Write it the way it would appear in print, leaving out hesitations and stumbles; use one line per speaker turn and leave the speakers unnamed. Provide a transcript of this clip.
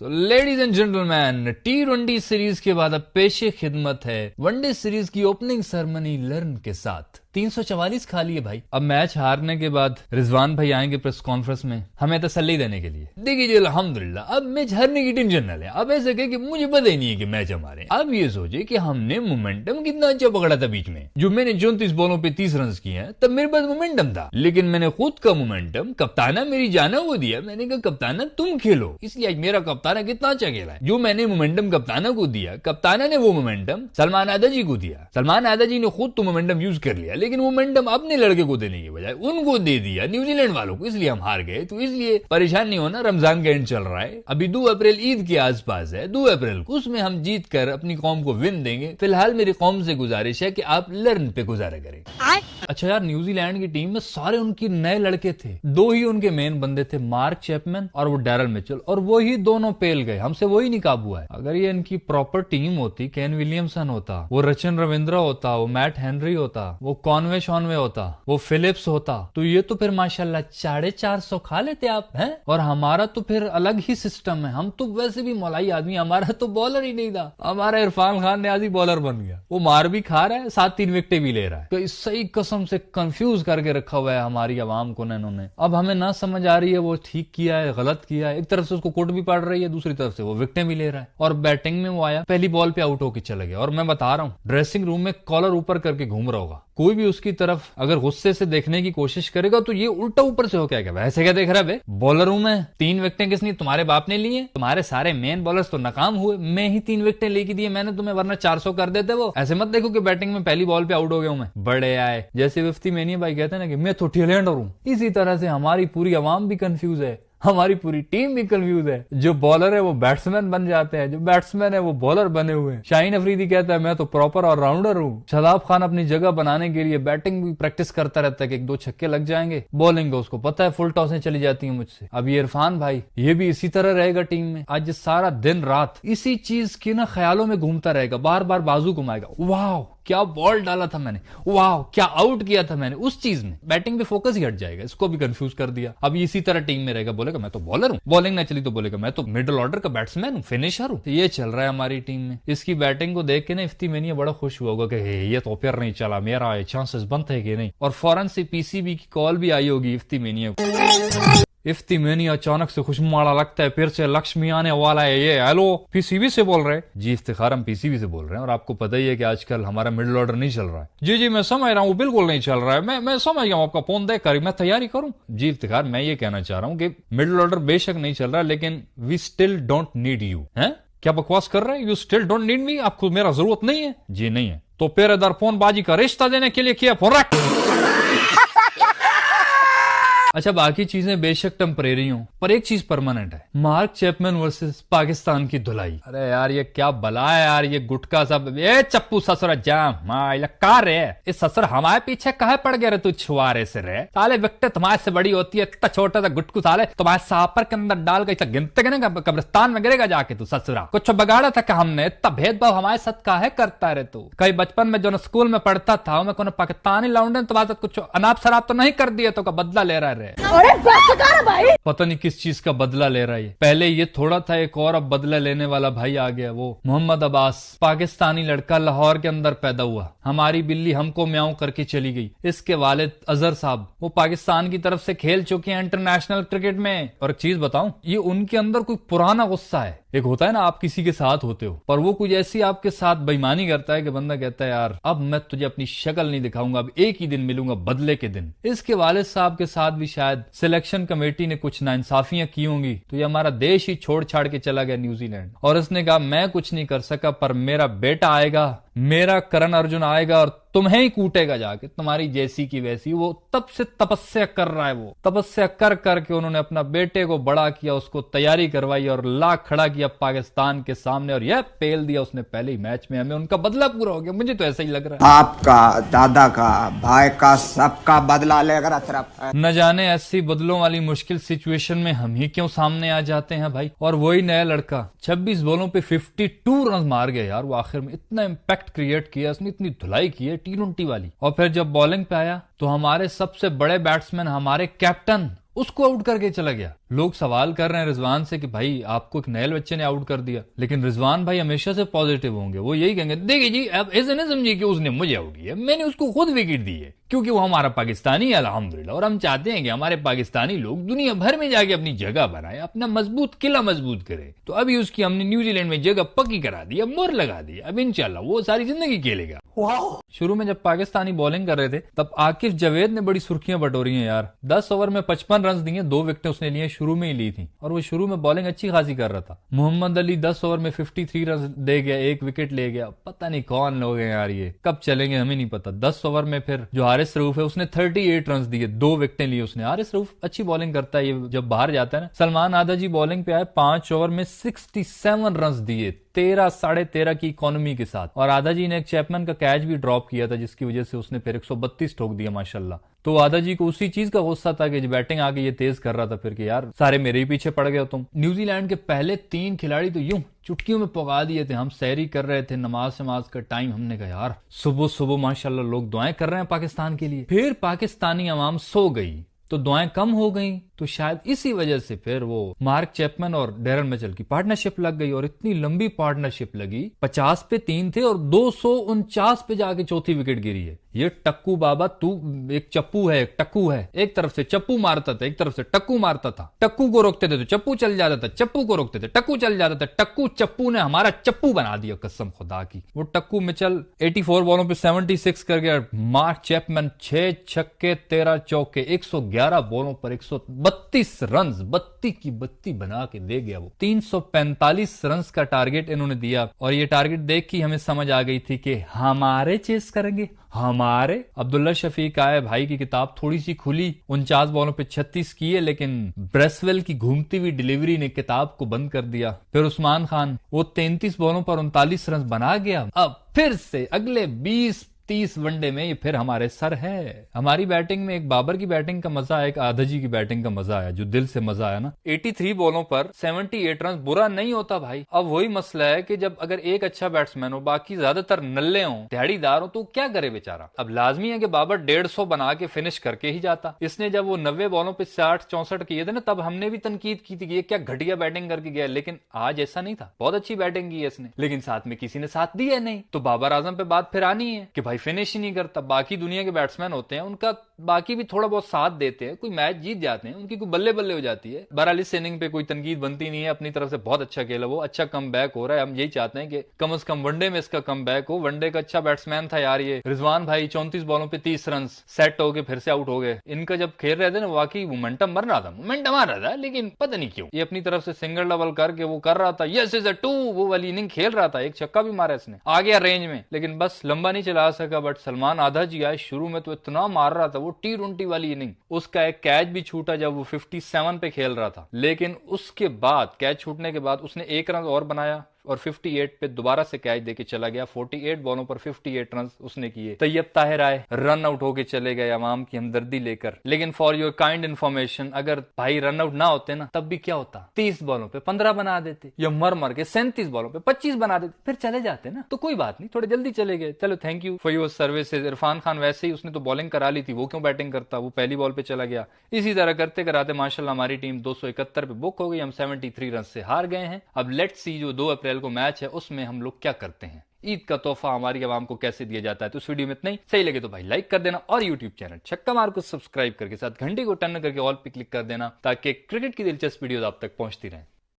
So ladies and gentleman, T20 series के बाद अब पेशे खिदमत है वनडे सीरीज की ओपनिंग सेरेमनी लर्न के साथ। 344 खा लिए भाई। अब मैच हारने के बाद रिजवान भाई आएंगे प्रेस कॉन्फ्रेंस में हमें तसल्ली देने के लिए। देखिए जी अल्हम्दुलिल्लाह अब मैच हारने की टेंशन न ले। अब ऐसे कहे कि मुझे पता ही नहीं है कि मैच हमारे। अब ये सोचे कि हमने मोमेंटम कितना अच्छा पकड़ा था बीच में। जो मैंने 34 बॉलों पे 30 रन किए हैं तब मेरे पास मोमेंटम था, लेकिन मैंने खुद का मोमेंटम कप्ताना मेरी जाना वो दिया। मैंने कहा कप्ताना तुम खेलो, इसलिए आज मेरा कप्ताना कितना अच्छा खेला है। जो मैंने मोमेंटम कप्ताना को दिया, कप्ताना ने वो मोमेंटम सलमान आदा जी को दिया। सलमान आदा जी ने खुद तो मोमेंटम यूज कर लिया, लेकिन मोमेंटम अपने लड़के को देने की बजाय उनको दे दिया, न्यूजीलैंड वालों को, इसलिए हम हार गए। तो इसलिए परेशान नहीं होना, रमजान का एंड चल रहा है, अभी 2 अप्रैल ईद के आसपास है, 2 अप्रैल को उसमें हम जीत कर अपनी कौम को विन देंगे। फिलहाल मेरी कौम से गुजारिश है कि आप लर्न पे गुजारा करें। अच्छा यार, न्यूजीलैंड की टीम में सारे उनके नए लड़के थे, 2 ही उनके मेन बंदे थे, मार्क चैपमैन और वो डैरल मिचेल, और वो ही दोनों पेल गए, हमसे वही नहीं काबू है। अगर ये इनकी प्रॉपर टीम होती, केन विलियमसन होता, वो रचिन रविंद्र होता, वो मैट हेनरी होता, वो कॉनवे शॉनवे होता, वो फिलिप्स होता, तो ये तो फिर माशाल्लाह 450 खा लेते आप हैं। और हमारा तो फिर अलग ही सिस्टम है, हम तो वैसे भी मौलाई आदमी, हमारा तो बॉलर ही नहीं था। हमारा इरफान खान न्याजी बॉलर बन गया, वो मार भी खा रहा है, साथ 3 विकेटें भी ले रहा है। तो सही कसम से कंफ्यूज करके रखा हुआ है हमारी आवाम को इन्होंने। अब हमें ना समझ आ रही है वो ठीक किया है गलत किया है। एक तरफ से उसको कोट भी पड़ रही है, दूसरी तरफ से वो विकेटें भी ले रहा है। और बैटिंग में वो आया, पहली बॉल पे आउट होकर चला गया, और मैं बता रहा हूँ ड्रेसिंग रूम में कॉलर ऊपर करके घूम रहा होगा। कोई भी उसकी तरफ अगर गुस्से से देखने की कोशिश करेगा तो ये उल्टा ऊपर से हो क्या वैसे क्या देख रहा है? बॉलर हूं मैं, 3 विकेटें किसने? तुम्हारे बाप ने लिए। तुम्हारे सारे मेन बॉलर्स तो नाकाम हुए, मैं ही 3 विकेटें लेके दिए मैंने तुम्हें, वरना 400 कर देते। वो ऐसे मत देखो कि बैटिंग में पहली बॉल पे आउट हो गया हूं मैं। बड़े आए, जैसे विफ्ती मेनिया भाई कहते हैं ना कि मैं तो टेलेंडर हूं, इसी तरह से हमारी पूरी आवाम भी कंफ्यूज है, हमारी पूरी टीम भी कंफ्यूज है। जो बॉलर है वो बैट्समैन बन जाते हैं, जो बैट्समैन है वो बॉलर बने हुए हैं। शाहीन अफरीदी कहता है मैं तो प्रॉपर ऑलराउंडर हूँ। शदाब खान अपनी जगह बनाने के लिए बैटिंग भी प्रैक्टिस करता रहता है कि 1-2 छक्के लग जाएंगे। बॉलिंग का उसको पता है फुल टॉसें चली जाती हैं मुझसे। अब ये इरफान भाई, ये भी इसी तरह रहेगा टीम में। आज सारा दिन रात इसी चीज के ना ख्यालों में घूमता रहेगा, बार बार बाजू घुमाएगा, वाह क्या बॉल डाला था मैंने, वाह क्या आउट किया था मैंने, उस चीज में बैटिंग पे फोकस ही हट जाएगा। इसको भी कंफ्यूज कर दिया। अब इसी तरह टीम में रहेगा, बोलेगा मैं तो बॉलर हूँ, बॉलिंग ना चली तो बोलेगा मैं तो मिडिल ऑर्डर का बैट्समैन हूँ, फिनिशर हूँ। तो ये चल रहा है हमारी टीम में। इसकी बैटिंग को देख के ना इफ्ती मेनिया बड़ा खुश हुआ होगा कि ये तो फिर नहीं चला, मेरा चांसेस बनते है कि नहीं। और फौरन से पीसीबी की कॉल भी आई होगी इफ्ती मेनिया को। इफ्ती मेनिया अचानक से खुशमाड़ा लगता है, फिर से लक्ष्मी आने वाला है। ये हेलो पीसीबी से बोल रहे हैं? जी इफ्तिखार, हम पीसीबी से बोल रहे हैं, और आपको पता ही है कि आजकल हमारा मिडिल ऑर्डर नहीं चल रहा है। जी जी मैं समझ रहा हूँ, बिल्कुल नहीं चल रहा है, मैं समझ गया हूँ आपका फोन देख कर, मैं तैयारी करूँ। जी इफ्तिखार, मैं ये कहना चाह रहा हूँ कि मिडिल ऑर्डर बेशक नहीं चल रहा, लेकिन we still don't need you. है क्या बकवास कर रहे हैं? You still don't need me, आपको मेरा जरूरत नहीं है? जी नहीं है। तो पेरेदार फोन बाजी का रिश्ता देने के लिए किया फोन रख। अच्छा बाकी चीजें बेशक टेम्परेरी हो, पर एक चीज परमानेंट है, मार्क चैपमैन वर्सेस पाकिस्तान की धुलाई। अरे यार ये क्या बला है यार, ये गुटका सब, ये चप्पू ससुरा जाम का रे, इस ससुर हमारे पीछे कहे पड़ गए रे तू छुआरे से रे। साले विकेट तुम्हारे से बड़ी होती है, इतना छोटा सा गुटकू साले तुम्हारे सापर के अंदर डाल के गिनते गिने कब्रिस्तान में गिरेगा जाके तू ससुरा। कुछ बिगाड़ा था क्या हमने? इतना भेदभाव हमारे साथ काहे करता है रे तू? कहीं बचपन में जो स्कूल में पढ़ता था मैं को पाकिस्तानी लाउंडे तुम्हारे कुछ अनाप शराब तो नहीं कर दिया तो का बदला ले रहा है?
अरे भाई
पता नहीं किस चीज का बदला ले रहा है। पहले ये थोड़ा था एक और, अब बदला लेने वाला भाई आ गया। वो मोहम्मद अब्बास, पाकिस्तानी लड़का, लाहौर के अंदर पैदा हुआ, हमारी बिल्ली हमको म्याऊं करके चली गई। इसके वालिद अजहर साहब, वो पाकिस्तान की तरफ से खेल चुके हैं इंटरनेशनल क्रिकेट में। और एक चीज बताऊं, ये उनके अंदर कोई पुराना गुस्सा है। एक होता है ना आप किसी के साथ होते हो, पर वो कुछ ऐसी आपके साथ बेईमानी करता है कि बंदा कहता है यार अब मैं तुझे अपनी शक्ल नहीं दिखाऊंगा, अब एक ही दिन मिलूंगा, बदले के दिन। इसके वालिद साहब के साथ भी शायद सिलेक्शन कमेटी ने कुछ नाइंसाफियां की होंगी, तो ये हमारा देश ही छोड़ छाड़ के चला गया न्यूजीलैंड। और इसने कहा मैं कुछ नहीं कर सका, पर मेरा बेटा आएगा, मेरा करण अर्जुन आएगा और तुम्हें ही कूटेगा जाके, तुम्हारी जैसी की वैसी। वो तब से तपस्या कर रहा है, वो तपस्या कर करके उन्होंने अपना बेटे को बड़ा किया, उसको तैयारी करवाई और ला खड़ा किया पाकिस्तान के सामने, और यह पेल दिया उसने पहले ही मैच में। हमें उनका बदला पूरा हो गया, मुझे तो ऐसा ही लग रहा है।
आपका, दादा का, भाई का, सबका बदला लेकर तरफ।
न जाने ऐसी बदलों वाली मुश्किल सिचुएशन में हम ही क्यों सामने आ जाते हैं भाई। और वही नया लड़का 26 बॉलों पे 52 रन मार गया यार, वो आखिर में इतना इम्पैक्ट क्रिएट किया, उसने इतनी धुलाई की है T20 वाली। और फिर जब बॉलिंग पे आया तो हमारे सबसे बड़े बैट्समैन, हमारे कैप्टन, उसको आउट करके चला गया। लोग सवाल कर रहे हैं रिजवान से कि भाई आपको एक नए बच्चे ने आउट कर दिया, लेकिन रिजवान भाई हमेशा से पॉजिटिव होंगे। वो यही कहेंगे देखिए जी आप ऐसे ना समझिए कि उसने मुझे आउट किया, मैंने उसको खुद विकेट दी है, क्योंकि वो हमारा पाकिस्तानी है अल्हम्दुलिल्लाह, और हम चाहते हैं कि हमारे पाकिस्तानी लोग दुनिया भर में जाके अपनी जगह बनाए, अपना मजबूत किला मजबूत करे। तो अभी उसकी हमने न्यूजीलैंड में जगह पक्की करा दी, अब मोहर लगा दी, अब इंशाल्लाह वो सारी जिंदगी खेलेगा। शुरू में जब पाकिस्तानी बॉलिंग कर रहे थे तब आकिफ जावेद ने बड़ी सुर्खियां बटोरी हैं यार। 10 ओवर में 55 रन दिए, 2 विकेटें उसने लिए, शुरू में ही ली थी, और वो शुरू में बॉलिंग अच्छी खासी कर रहा था। मोहम्मद अली 10 ओवर में 53 रन दे गया, 1 विकेट ले गया। पता नहीं कौन लोग हैं यार, ये कब चलेंगे हमें नहीं पता। 10 ओवर में फिर जो हारिस रऊफ है उसने 38 रन दिए, 2 विकेटें ली उसने। हारिस रऊफ अच्छी बॉलिंग करता है, ये जब बाहर जाता है ना। सलमान आदा जी बॉलिंग पे आए, 5 ओवर में 67 रन दिए, 13 साढ़े 13 की इकोनॉमी के साथ। और आदा जी ने एक चैपमैन का कैच भी ड्रॉप किया था, जिसकी वजह से उसने फिर 132 ठोक दिया माशाल्लाह। तो आदा जी को उसी चीज का गुस्सा था कि बैटिंग आके ये तेज कर रहा था फिर कि यार सारे मेरे ही पीछे पड़ गए तुम। न्यूजीलैंड के पहले 3 खिलाड़ी तो यूं चुटकियों में पका दिए थे। हम सैरी कर रहे थे, नमाज का टाइम, हमने कहा यार सुबह सुबह माशाल्लाह लोग दुआएं कर रहे हैं पाकिस्तान के लिए। फिर पाकिस्तानी अवाम सो गई तो दुआएं कम हो गई, तो शायद इसी वजह से फिर वो मार्क चैपमैन और डेरन मिचेल की पार्टनरशिप लग गई, और इतनी लंबी पार्टनरशिप लगी। 50 पे 3 थे और 249 पे जाके चौथी विकेट गिरी है। ये टक्कू बाबा तू एक चप्पू है, एक टक्कू है, एक तरफ से चप्पू मारता था, एक तरफ से टक्कू मारता था। टक्कू को रोकते थे तो चप्पू चल जाता था, चप्पू को रोकते थे टक्कू चल जाता था। टक्कू चप्पू ने हमारा चप्पू बना दिया, कसम खुदा की। वो टक्कू मिचेल 84 बॉलों पे 76 कर गया। मार्क चैपमैन 6 छक्के 13 चौके, 111 बॉलों पर 132 रन, बत्ती की बत्ती बना के दे गया। वो 345 रन का टारगेट इन्होंने दिया, और ये टारगेट देख के हमें समझ आ गई थी कि हमारे चेस करेंगे हमारे। अब्दुल्ला शफीक आए भाई की किताब थोड़ी सी खुली, 49 बॉलों पे 36 किए, लेकिन ब्रेसवेल की घूमती हुई डिलीवरी ने किताब को बंद कर दिया। फिर उस्मान खान वो 33 बॉलों पर 39 रन बना गया। अब फिर से अगले 20-30 वनडे में ये फिर हमारे सर है। हमारी बैटिंग में एक बाबर की बैटिंग का मजा आया, एक आधा जी की बैटिंग का मजा आया, जो दिल से मजा आया ना। 83 बॉलों पर 78 रन बुरा नहीं होता भाई। अब वही मसला है कि जब अगर एक अच्छा बैट्समैन हो, बाकी ज्यादातर नल्ले हों, दिहाड़ीदार हो, तो क्या करे बेचारा। अब लाजमी है कि बाबर 150 बना के फिनिश करके ही जाता। इसने जब वो 90 बॉलों पे 60-64 किए थे ना, तब हमने भी तनकीद की थी कि ये क्या घटिया बैटिंग करके गया, लेकिन आज ऐसा नहीं था, बहुत अच्छी बैटिंग की है इसने, लेकिन साथ में किसी ने साथ दिया नहीं। तो बाबर आजम पे बात फिर आनी है कि भाई फिनिश ही नहीं करता। बाकी दुनिया के बैट्समैन होते हैं, उनका बाकी भी थोड़ा बहुत साथ देते हैं, कोई मैच जीत जाते हैं, उनकी कोई बल्ले बल्ले हो जाती है। बहरहाल इस इनिंग पे कोई तनकीद बनती नहीं है, अपनी तरफ से बहुत अच्छा खेला, वो अच्छा कम बैक हो रहा है। हम यही चाहते हैं कि कम से कम वनडे में इसका कम बैक हो। वनडे का अच्छा बैट्समैन था यार ये रिजवान भाई, 34 बॉलों पे 30 रन, सेट हो गए, फिर से आउट हो गए। इनका जब खेल रहे थे ना, वाकई मोमेंटम बन रहा था, मोमेंटम आ रहा था, लेकिन पता नहीं क्यों ये अपनी तरफ से सिंगल डबल करके वो कर रहा था, यस इज अ 2, वो वाली इनिंग खेल रहा था। एक छक्का भी मारा इसने, आ गया रेंज में, लेकिन बस लंबा नहीं चला सका। बट सलमान आधा जी आए, शुरू में तो इतना मार रहा था वो T20 वाली इनिंग, उसका एक कैच भी छूटा जब वो 57 पे खेल रहा था, लेकिन उसके बाद कैच छूटने के बाद उसने 1 रन और बनाया और 58 पे दोबारा से कैच देके चला गया। 48 बॉलों पर 58 रन उसने किए। तैयब ताहिर आए, रन आउट होके चले गए अवाम की हमदर्दी लेकर। लेकिन फॉर योर काइंड इन्फॉर्मेशन, अगर भाई रन आउट ना होते ना, तब भी क्या होता, 30 बॉलों पे 15 बना देते, या मर के 37 बॉलों पे 25 बना देते, फिर चले जाते ना। तो कोई बात नहीं, थोड़े जल्दी चले गए, चलो thank you for your services. Irfan Khan वैसे ही, उसने तो बॉलिंग करा ली थी, वो क्यों बैटिंग करता, वो पहली बॉल पे चला गया। इसी तरह करते कराते माशाल्लाह हमारी टीम 271 पे बुक हो गई, हम 73 रन से हार गए हैं। अब लेट्स सी जो 2 अप्रैल को मैच है उसमें हम लोग क्या करते हैं, ईद का तोहफा हमारी आवाम को कैसे दिया जाता है। तो इस वीडियो में इतना ही, सही लगे तो भाई लाइक कर देना, और यूट्यूब चैनल छक्का मार को सब्सक्राइब करके साथ घंटे को टर्न करके ऑल पे क्लिक कर देना, ताकि क्रिकेट की दिलचस्प वीडियो आप तक पहुंचती रहे।